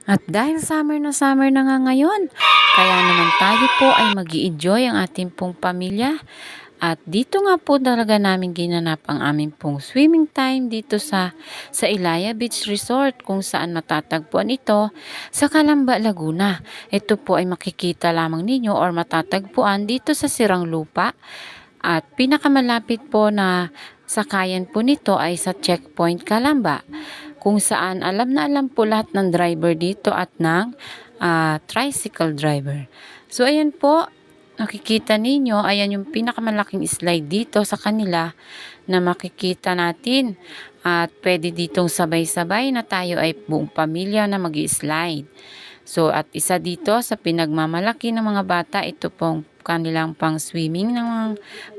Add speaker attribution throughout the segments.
Speaker 1: At dahil summer na nga ngayon, kaya naman tayo po ay mag-i-enjoy ang ating pong pamilya. At dito nga po talaga namin ginanap ang aming pong swimming time dito sa Ilaya Beach Resort, kung saan matatagpuan ito sa Calamba, Laguna. Ito po ay makikita lamang ninyo or matatagpuan dito sa Sirang Lupa. At pinakamalapit po na sakayan po nito ay sa Checkpoint Calamba, kung saan alam na alam po lahat ng driver dito at ng tricycle driver. So ayan po, nakikita ninyo, ayan yung pinakamalaking slide dito sa kanila na makikita natin. At pwede ditong sabay-sabay na tayo ay buong pamilya na mag-slide. So at isa dito sa pinagmamalaki ng mga bata, ito pong kanilang pang swimming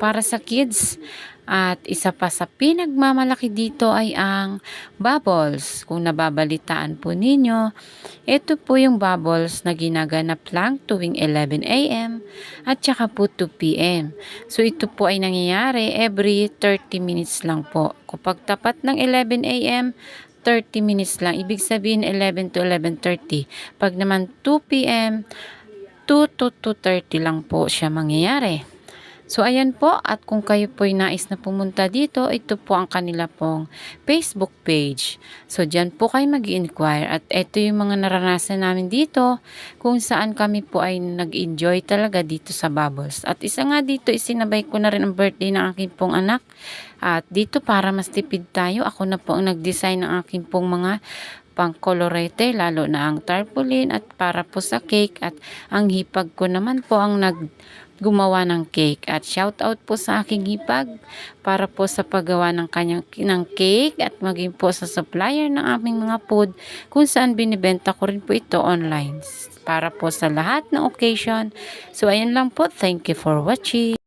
Speaker 1: para sa kids. At isa pa sa pinagmamalaki dito ay ang bubbles. Kung nababalitaan po ninyo, ito po yung bubbles na ginaganap lang tuwing 11 a.m. at saka po 2 p.m. So ito po ay nangyayari every 30 minutes lang po. Kapag tapat ng 11 a.m., 30 minutes lang. Ibig sabihin 11 to 11:30. Pag naman 2 p.m., 2 to 2:30 lang po siya mangyayari. So ayan po, at kung kayo po'y nais na pumunta dito, ito po ang kanila pong Facebook page. So dyan po kayo mag-inquire, at ito yung mga naranasan namin dito kung saan kami po ay nag-enjoy talaga dito sa Bubbles. At isa nga dito, isinabay ko na rin ang birthday ng aking pong anak. At dito para mas tipid tayo, ako na po ang nag-design ng aking pong mga pang kolorete, lalo na ang tarpaulin at para po sa cake, at ang hipag ko naman po ang gumawa ng cake. At shout out po sa aking hipag para po sa paggawa ng cake, at maging po sa supplier ng aming mga food, kung saan binibenta ko rin po ito online para po sa lahat ng occasion. So ayan lang po, thank you for watching.